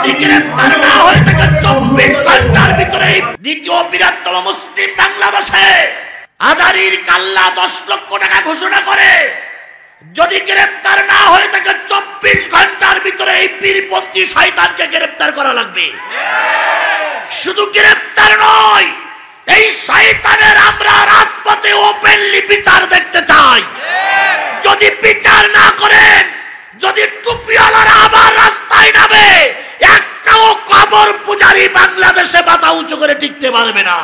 যদি গ্রেফতার না হয়ে থাকে 24 ঘন্টার ভিতরে দ্বিতীয় বৃহত্তম মুসলিম বাংলাদেশে আজারির কাল্লা 10 লক্ষ টাকা ঘোষণা করে, যদি গ্রেফতার না হয়ে থাকে 24 ঘন্টার ভিতরে এই পীরপন্থী শয়তানকে গ্রেফতার করা লাগবে। শুধু গ্রেফতার নয়, এই শয়তানের আমরা রাজপথে ওপেনলি বিচার দেখতে চাই। যদি বিচার না করেন, যদি টুপিওয়ালারা আবার রাস্তায় নামে, একটাও কবর পূজারি বাংলাদেশে মাথা উঁচু করে টিকতে পারবে না।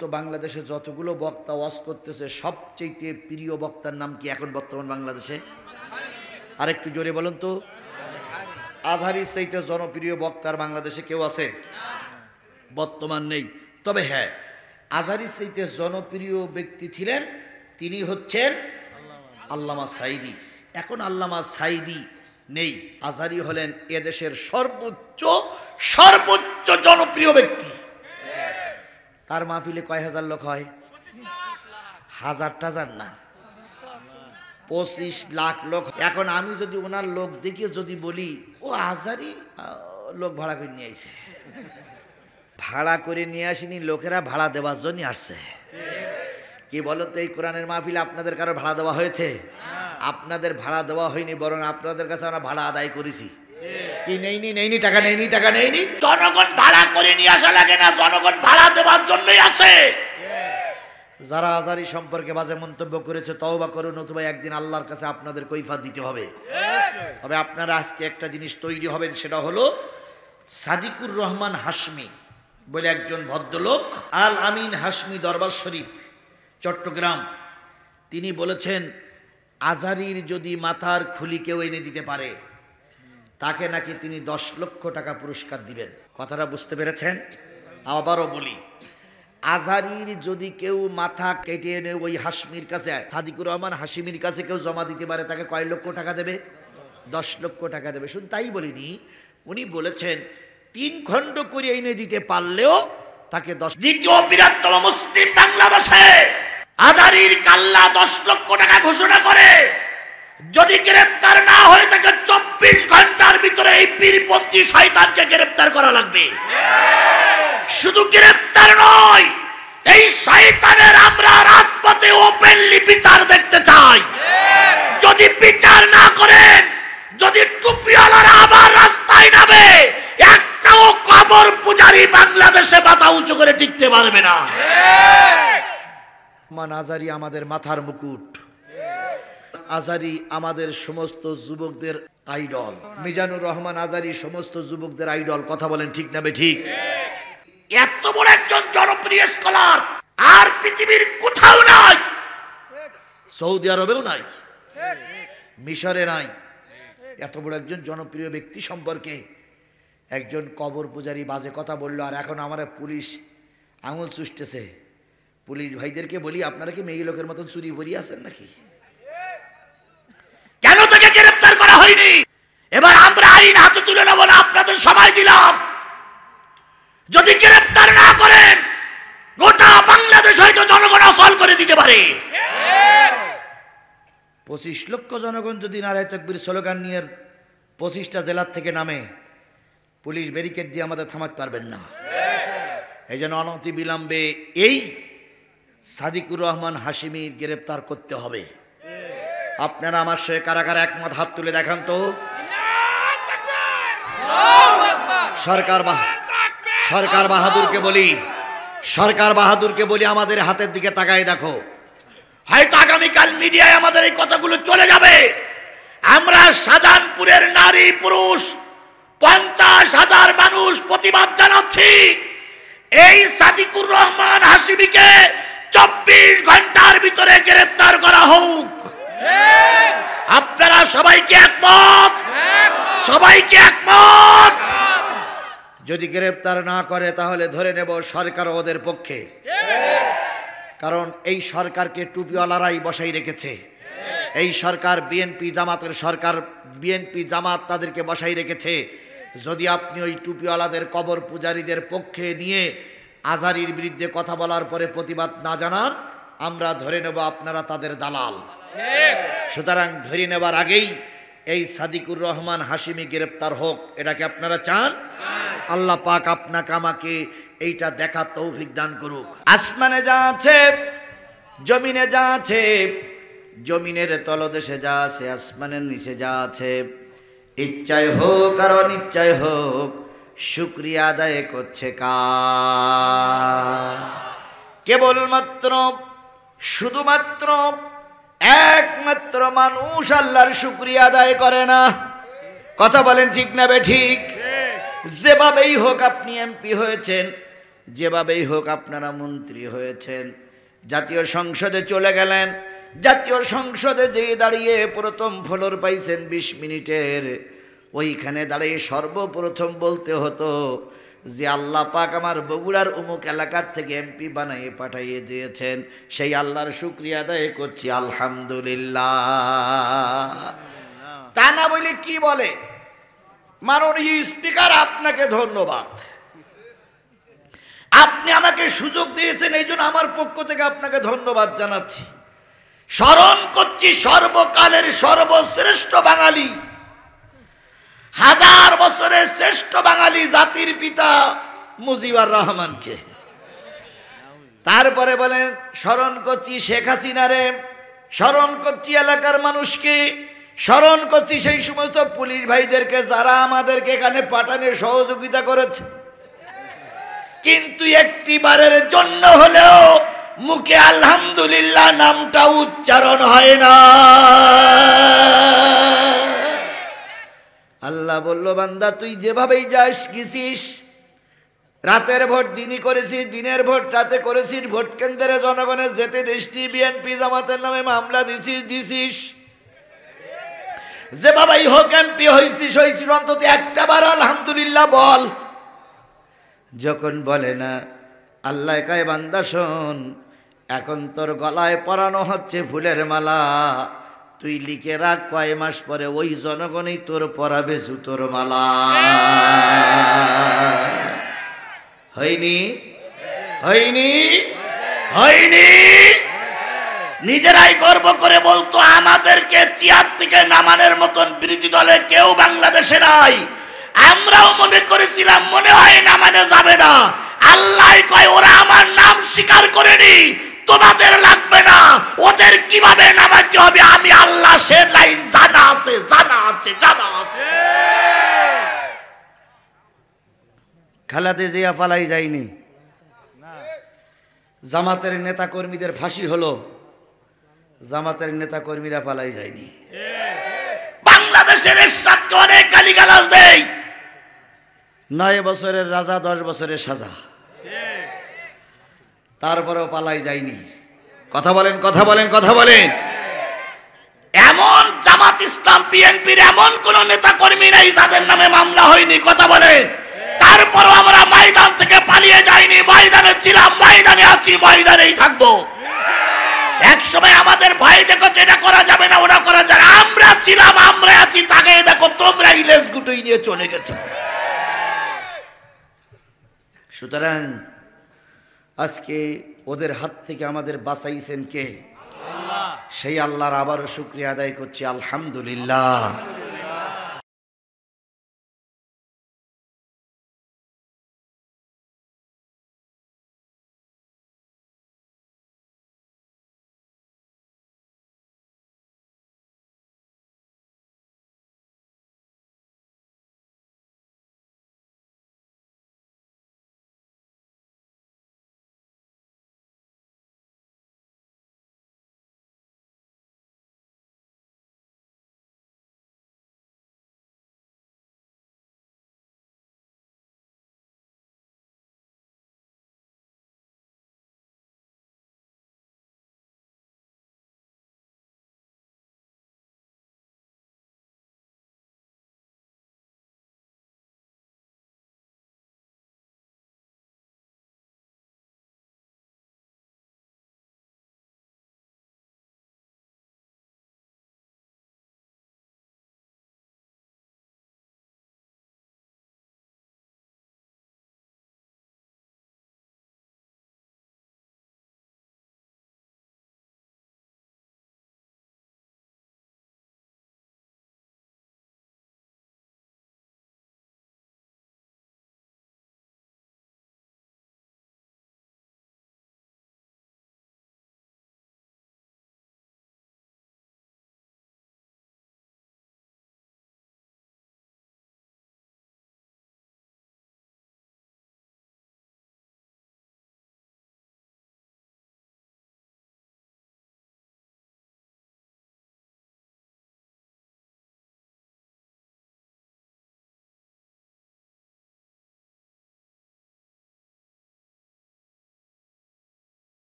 তো বাংলাদেশে যতগুলো বক্তা ওয়াজ করতেছে সবচেয়ে প্রিয় বক্তার নাম কি এখন বর্তমান বাংলাদেশে? আরেকটু জোরে বলুন তো। আজহারির চাইতে জনপ্রিয় বক্তার বাংলাদেশে কেউ আছে? বর্তমান নেই। তবে হ্যাঁ, আজহারির চাইতে জনপ্রিয় ব্যক্তি ছিলেন, তিনি হচ্ছেন আল্লামা সাঈদী। এখন আল্লামা সাঈদী নেই, আজহারি হলেন এদেশের সর্বোচ্চ জনপ্রিয় ব্যক্তি। তার মাহফিলে কয় হাজার লোক হয়? হাজার টাজার না, 25 লাখ লোক। এখন আমি যদি ওনার লোক দেখে যদি বলি ও আজহারি লোক ভাড়া করে নিয়ে আইছে, ভাড়া করে নিয়ে আসিনি, লোকেরা ভাড়া দেওয়ার জন্য আসছে। কি বলো তো, এই কোরআনের মাহফিলে আপনাদের কারো ভাড়া দেওয়া হয়েছে? আপনাদের ভাড়া দেওয়া হয়নি, বরং আপনাদের কাছে আমরা ভাড়া আদায় করেছি। কি নেইনি টাকা নেইনি। জনগণ ভাড়া করে নিয়ে আসা লাগে না, জনগণ ভাড়া দেওয়ার জন্যই আসে। যারা আজহারি সম্পর্কে বাজে মন্তব্য করেছে তওবা করুন, নতুবা একদিন আল্লাহর কাছে আপনাদের কৈফিয়ত দিতে হবে। তবে আপনারা আজকে একটা জিনিস তৈরি হবেন, সেটা হলো সাদিকুর রহমান হাশমি বলে একজন ভদ্রলোক, আল আমিন হাশমি দরবার শরীফ, চট্টগ্রাম, তিনি বলেছেন আজহারির যদি মাথার খুলি কেউ এনে দিতে পারে তাকে নাকি তিনি 10 লক্ষ টাকা পুরস্কার দিবেন। কথাটা বুঝতে পেরেছেন? আবারও বলি, আজহারির যদি কেউ মাথা কেটে এনে ওই হাশমির কাছে, সাদিকুর রহমান হাশমির কাছে কেউ জমা দিতে পারে, তাকে কয় লক্ষ টাকা দেবে? 10 লক্ষ টাকা দেবে। শুধু তাই বলিনি, উনি বলেছেন 3 খণ্ড করে এনে দিতে পারলেও তাকে 10। দ্বিতীয় বৃহত্তম মুসলিম বাংলাদেশে আজারির কাল্লা 10 লক্ষ টাকা ঘোষণা করে, যদি গ্রেফতার না হয়ে থাকে 24 ঘন্টার ভিতরে এই পীরপন্থী শয়তানকে গ্রেফতার করা লাগবে। শুধু গ্রেফতার নয়, এই শয়তানের আমরা রাজপথে ওপেনলি বিচার দেখতে চাই। যদি বিচার না করেন, যদি টুপিওয়ালারা আবার রাস্তায় নামে, একটাও কবর পূজারি বাংলাদেশে মাথা উঁচু করে টিকতে পারবে না। আজহারি আমাদের মাথার মুকুট, আজহারি আমাদের সমস্ত যুবকদের আইডল, মিজানুর রহমান আজহারি সমস্ত যুবকদের আইডল। কথা বলেন ঠিক না বেঠিক? এত বড় একজন জনপ্রিয় স্কলার আর পৃথিবীর কোথাও নাই, সৌদি আরবেও নাই, মিশরে নাই। এত বড় একজন জনপ্রিয় ব্যক্তি সম্পর্কে একজন কবর পূজারী বাজে কথা বললো, আর এখন আমার পুলিশ আঙুল চুষতেছে। পুলিশ ভাইদেরকে বলি, আপনারা কি মেয়ে লোকের মতন চুরি ভরিয়ে আছেন নাকি? কেন তাকে গ্রেফতার করা হয়নি? এবার আমরা আইন হাতে তুলে নেব না, আপনাদের সময় দিলাম। যদি গ্রেফতার না করেন, গোটা বাংলাদেশ হয়তো জনগণ আসল করে দিতে পারে। 25 লক্ষ জনগণ যদি নারায়ে তাকবীর স্লোগান নিয়ে 25টা জেলার থেকে নামে, পুলিশ ব্যারিকেড দিয়ে আমাদের থামাতে পারবেন না। এই জন্য অনতি বিলম্বে এই সাদিকুর রহমান হাশমি গ্রেফতার করতে হবে। আপনারা আমার সঙ্গে কারা কারা একমত হাত তুলে দেখান তো। সরকার বাহাদুরকে বলি, আমাদের হাতের দিকে তাকায় দেখো। হয়তো আগামীকাল মিডিয়ায় আমাদের এই কথাগুলো চলে যাবে। আমরা শাহজাহানপুরের নারী পুরুষ 50,000 মানুষ প্রতিবাদ জানাচ্ছি, এই সাদিকুর রহমান হাশমিকে 24 ঘন্টার ভিতরে গ্রেফতার করা হোক। আপনারা সবাইকে একমত? সবাইকে একমত? যদি গ্রেফতার না করে তাহলে ধরে নেব সরকার ওদের পক্ষে, কারণ এই সরকারকে টুপিওয়ালারাই বসাই রেখেছে। এই সরকার বিএনপি জামাতের সরকার, বিএনপি জামাত তাদেরকে বসাই রেখেছে। যদি আপনি ওই টুপিওয়ালাদের কবর পূজারীদের পক্ষে নিয়ে আজহারির বিরুদ্ধে কথা বলার পরে প্রতিবাদ না জানান, আমরা ধরে নেব আপনারা তাদের দালাল। সুতরাং ধরে নেবার আগেই এই সাদিকুর রহমান হাশিমি গ্রেপ্তার হোক, এটা কি আপনারা চান? আল্লাহ পাক আপনাকে আমাকে এইটা দেখার তৌফিক দান করুক। আসমানে যা আছে, জমিনে যা আছে, জমিনের তলদেশে যা আছে, আসমানের নিচে যা আছে, ইচ্ছায় হোক আর অনিচ্ছায় হোক, শুকরিয়া আদায় করছে কার? কেবলমাত্র শুধুমাত্র একমাত্র মানুষ আল্লাহর শুকরিয়া আদায় করে না। কথা বলেন ঠিক না বে ঠিক? যেভাবেই হোক আপনি এমপি হয়েছেন, যেভাবেই হোক আপনারা মন্ত্রী হয়েছেন, জাতীয় সংসদে চলে গেলেন, জাতীয় সংসদে যে দাঁড়িয়ে প্রথম ফ্লোর পাইছেন 20 মিনিটের, ওইখানে দাঁড়িয়ে সর্বপ্রথম বলতে হতো যে আল্লাহ পাক আমার বগুড়ার অমুক এলাকার থেকে এমপি বানিয়ে পাঠিয়ে দিয়েছেন, সেই আল্লাহর শুকরিয়া আদায় করছি আলহামদুলিল্লাহ। তা না বলে কি বলে, মাননীয় স্পিকার আপনাকে ধন্যবাদ, আপনি আমাকে সুযোগ দিয়েছেন, এই জন্য আমার পক্ষ থেকে আপনাকে ধন্যবাদ জানাচ্ছি। স্মরণ করছি সর্বকালের সর্বশ্রেষ্ঠ বাঙালি, 1000 বছরের শ্রেষ্ঠ বাঙালি জাতির পিতা মুজিবুর রহমানকে। তারপরে বলেন স্মরণ করছি শেখ হাসিনারে, স্মরণ করছি এলাকার মানুষকে, স্মরণ করছি সেই সমস্ত পুলিশ ভাইদেরকে যারা আমাদেরকে এখানে পাঠানে সহযোগিতা করেছে, কিন্তু একটিবারের জন্য হলেও মুখে আলহামদুলিল্লাহ নামটা উচ্চারণ হয় না। আল্লাহ বলল, বান্দা তুই যেভাবেই যাস গেছিস, রাতের ভোট দিনই করেছিস, দিনের ভোট রাতে করেছিস, ভোট কেন্দ্রে জনগণের যেতে দেশটি বিএনপি জামাতের নামে মামলা দিছিস, যেভাবেই হোক এমপি হয়েছিস, অন্তত একটা বার আলহামদুলিল্লাহ বল। যখন বলে না, আল্লাহ কয় বান্দা শোন, এখন তোর গলায় পরানো হচ্ছে ফুলের মালা, তুই লিখে রাখ কয় মাস পরে ওই জনগণই তোর পরাবে জুতোর মালা। হয়নি? হয়নি? হয়নি? নিজেরাই গর্ব করে বলতো আমাদেরকে চেয়ার থেকে নামানোর মতন বিরোধী দলে কেউ বাংলাদেশে নাই। আমরাও মনে করেছিলাম মনে হয় নামানো যাবে না, আল্লাহ কয় ওরা আমার নাম স্বীকার করেনি, তোমাদের লাগবে না, ওদের কিভাবে নামাতে হবে আমি আল্লাহ সে লাইন জানা আছে, জানা আছে, জানা আছে। খালাদে জিয়া পালাই যায়নি, জামাতের নেতা কর্মীদের ফাঁসি হলো, জামাতের নেতা কর্মীরা পালাই যায়নি। বাংলাদেশের এরশাদকে অনেক গালিগালাজ দেয়, 9 বছরের রাজা 10 বছরের সাজা, তারপরেও পালাই যায়নি। কথা বলেন, কথা বলেন, কথা বলেন। এমন জামাত ইসলাম বিএনপির এমন কোন নেতা কর্মী নাই যাদের নামে মামলা হয়নি। কথা বলেন। তারপরও আমরা ময়দান থেকে পালিয়ে যাইনি, ময়দানে ছিলাম, ময়দানে আছি, ময়দানেই থাকবো। এক সময় আমাদের ভয় দেখো যেটা করা যাবে না ওটা করা যাবে, আমরা ছিলাম, আমরা আছি, তাকে দেখো তোমরা ইলেশ গুটুই নিয়ে চলে গেছো। সুতরাং আজকে ওদের হাত থেকে আমাদের বাঁচাইছেন কে? সেই আল্লাহর আবারও শুকরিয়া আদায় করছি আলহামদুলিল্লাহ।